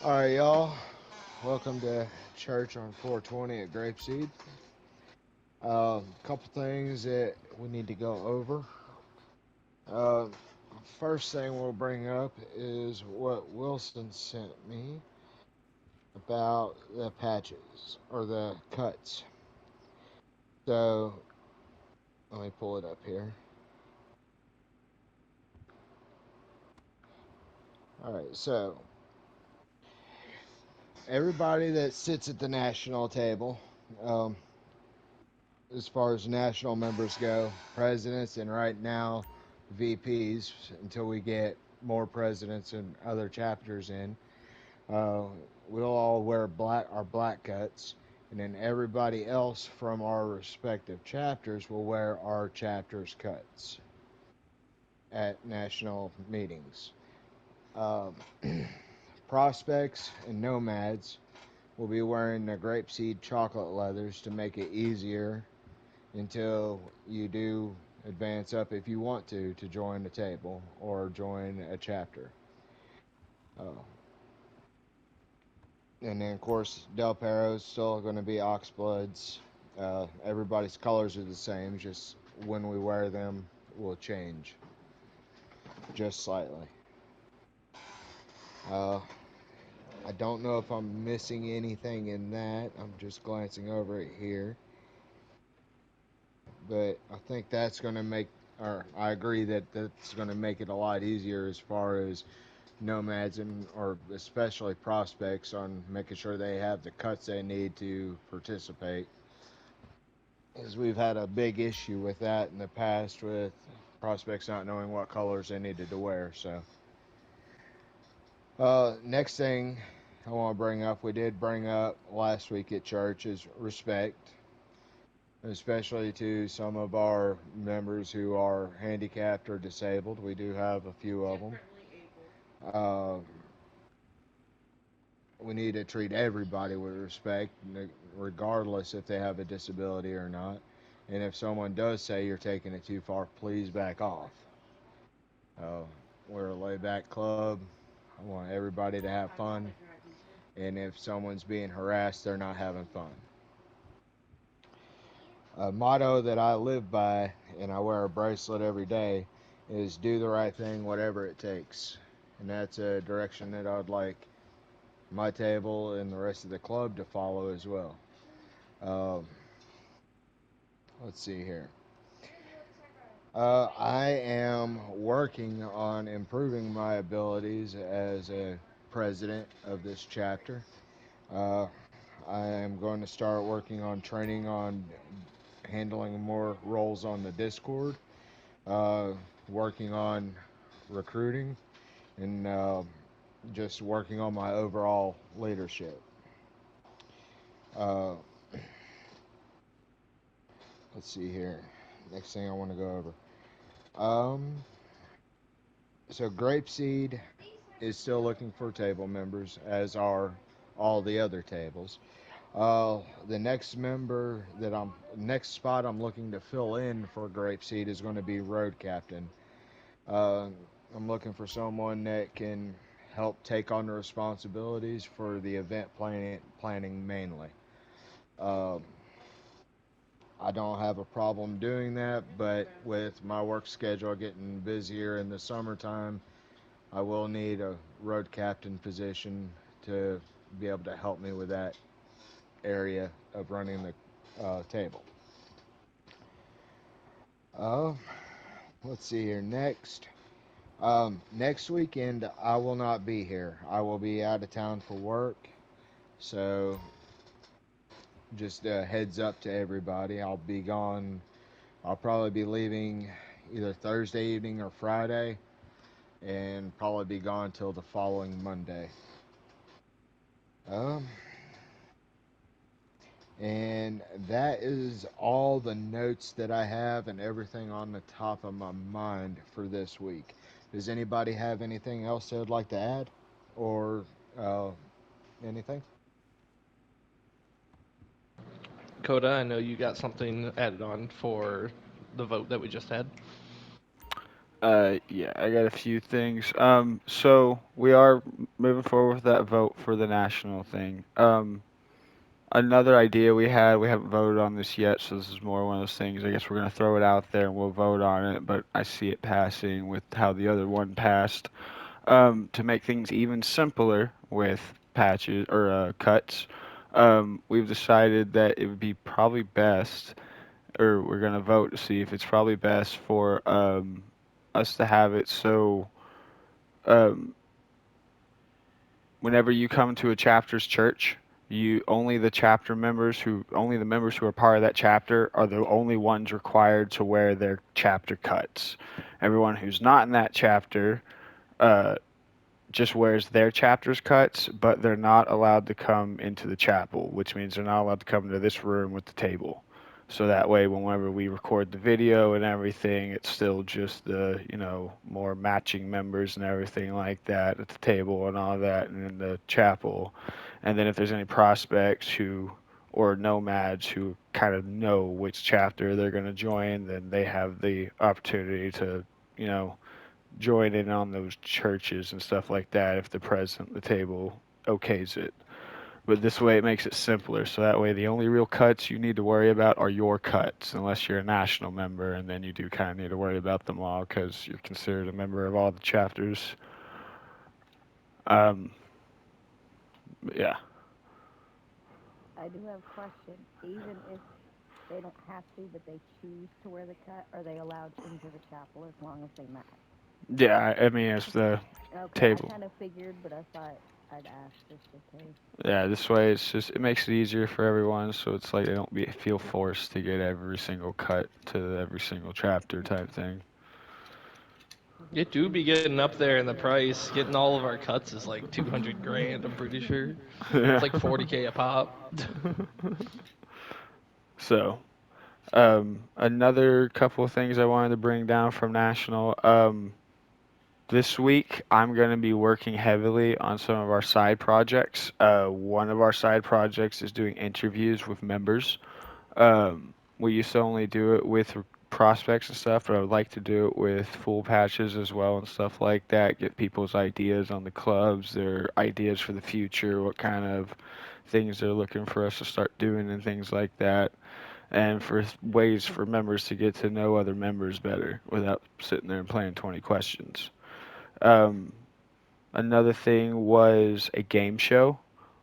All right, y'all. Welcome to church on 420 at Grapeseed. Couple things that we need to go over. Uh, First thing we'll bring up is what Wilson sent me about the patches or the cuts. So let me pull it up here. All right, so everybody that sits at the national table, um, as far as national members go, presidents, and right now VPs until we get more presidents and other chapters in. Uh, we'll all wear our black cuts, and then everybody else from our respective chapters will wear our chapters cuts at national meetings. Um, Prospects and nomads will be wearing the grapeseed chocolate leathers to make it easier until you do advance up if you want to join the table or join a chapter. Uh, and then, of course, Del Perro's still going to be Oxbloods. Everybody's colors are the same, just when we wear them will change just slightly. Uh, I don't know if I'm missing anything in that. I'm just glancing over it here. But I think that's going to make, or I agree that that's going to make it a lot easier as far as nomads and or especially prospects on making sure they have the cuts they need to participate. As we've had a big issue with that in the past with prospects not knowing what colors they needed to wear. So, next thing I want to bring up, we did bring up last week at church, is respect, especially to some of our members who are handicapped or disabled. We do have a few of them. Uh, we need to treat everybody with respect, regardless if they have a disability or not. And if someone does say you're taking it too far, please back off. Uh, we're a laid back club. I want everybody to have fun. And if someone's being harassed, they're not having fun. A motto that I live by, and I wear a bracelet every day, is do the right thing, whatever it takes. And that's a direction that I'd like my table and the rest of the club to follow as well. Um, let's see here. I am working on improving my abilities as a president of this chapter. Uh, I am going to start working on training on handling more roles on the Discord, uh, working on recruiting, and just working on my overall leadership. Uh, let's see here. Next thing I want to go over. Um, so Grapeseed is still looking for table members, as are all the other tables. The next spot I'm looking to fill in for Grapeseed is going to be road captain. Uh, I'm looking for someone that can help take on the responsibilities for the event planning mainly. Uh, I don't have a problem doing that, but with my work schedule getting busier in the summertime, I will need a road captain position to be able to help me with that area of running the table. Uh, let's see here. Next weekend I will not be here. I will be out of town for work. So just a heads up to everybody. I'll be gone. I'll probably be leaving either Thursday evening or Friday, and probably be gone till the following Monday. Um, and that is all the notes that I have and everything on the top of my mind for this week. Does anybody have anything else they would like to add, or uh, anything? Coda, I know you got something added on for the vote that we just had. Yeah, I got a few things. So we are moving forward with that vote for the national thing. Another idea we haven't voted on this yet, so this is more one of those things. I guess we're gonna throw it out there and we'll vote on it, but I see it passing with how the other one passed. To make things even simpler with patches or cuts, we've decided that it would be probably best, or we're gonna vote to see if it's probably best for us to have it so um, whenever you come to a chapter's church, you only the chapter members who only the members who are part of that chapter are the only ones required to wear their chapter cuts. Everyone who's not in that chapter uh, just wears their chapter's cuts, but they're not allowed to come into the chapel, which means they're not allowed to come into this room with the table. So that way, whenever we record the video and everything, it's still just the, more matching members and everything like that at the table and all that and in the chapel. And then if there's any prospects or nomads who kind of know which chapter they're going to join, then they have the opportunity to, you know, join in on those churches and stuff like that if the president at the table okays it. But this way it makes it simpler. So that way the only real cuts you need to worry about are your cuts, unless you're a national member, and then you do kind of need to worry about them all because you're considered a member of all the chapters. Um, yeah. I do have a question. Even if they don't have to, but they choose to wear the cut, are they allowed into the chapel as long as they match? Yeah, I mean, it's the Okay, I table. kind of figured, but I thought I'd ask just in case. Yeah, this way it makes it easier for everyone, so it's like they don't feel forced to get every single cut to every single chapter type thing. It do be getting up there in the price. Getting all of our cuts is like 200 grand, I'm pretty sure. It's Yeah. like 40K a pop. So, another couple of things I wanted to bring down from National. This week, I'm going to be working heavily on some of our side projects. One of our side projects is doing interviews with members. We used to only do it with prospects and stuff, but I would like to do it with full patches as well and stuff like that. Get people's ideas on the clubs, their ideas for the future, what kind of things they're looking for us to start doing, and things like that. And for ways for members to get to know other members better without sitting there and playing 20 questions. Um, Another thing was a game show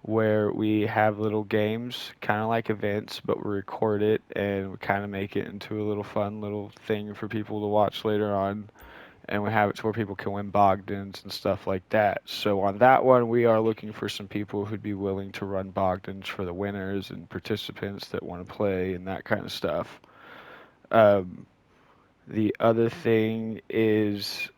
where we have little games, kind of like events, but we record it and we kind of make it into a little fun little thing for people to watch later on. And we have it to where people can win Bogdans and stuff like that. So on that one, we are looking for some people who'd be willing to run Bogdans for the winners and participants that want to play and that kind of stuff. Um, the other thing is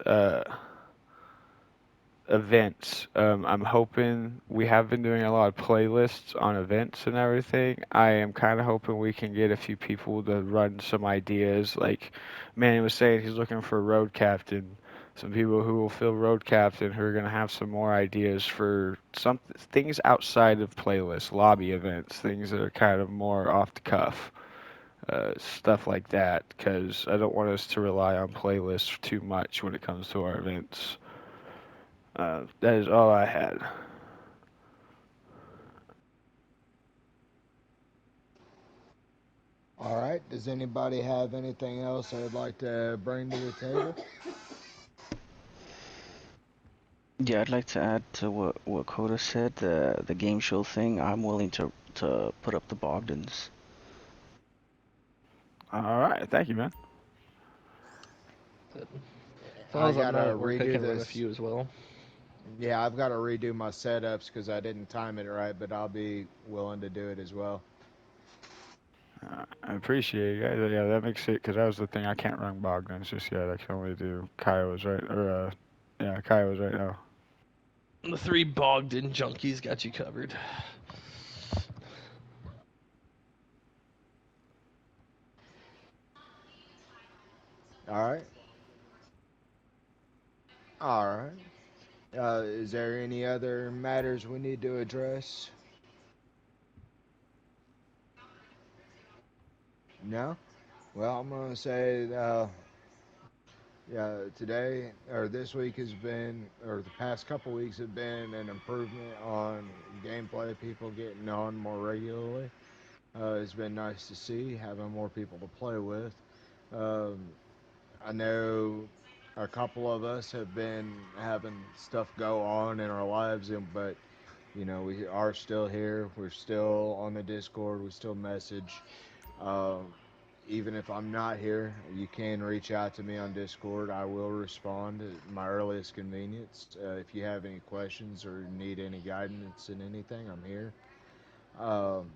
events. I'm hoping we have been doing a lot of playlists on events and everything. I am kind of hoping we can get a few people to run some ideas. Like Manny was saying, he's looking for a road captain. Some people who will fill road captain who are going to have some more ideas for some things outside of playlists, lobby events, things that are kind of more off the cuff. Stuff like that, because I don't want us to rely on playlists too much when it comes to our events. That is all I had. All right. Does anybody have anything else they would like to bring to the table? Yeah, I'd like to add to what Coda said, the game show thing. I'm willing to put up the Bogdans. All right, thank you, man. As long I as I'm gotta not at work, I redo can run a this. few as well. Yeah, I've got to redo my setups because I didn't time it right, but I'll be willing to do it as well. I appreciate you guys. Yeah, that makes it because that was the thing. I can't run Bogdan's just yet. I can only do Kiowas right or yeah, Kiowas right now. The three Bogdan junkies got you covered. All right. All right. Is there any other matters we need to address? No? Well, I'm going to say Yeah, today or this week has been, or the past couple weeks have been an improvement on gameplay. People getting on more regularly. It's been nice to see having more people to play with. Um, I know a couple of us have been having stuff go on in our lives, but we are still here. We're still on the Discord. We still message. Um, Even if I'm not here, you can reach out to me on Discord. I will respond at my earliest convenience. If you have any questions or need any guidance in anything, I'm here. Um,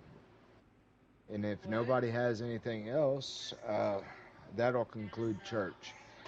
and if nobody has anything else, that'll conclude church.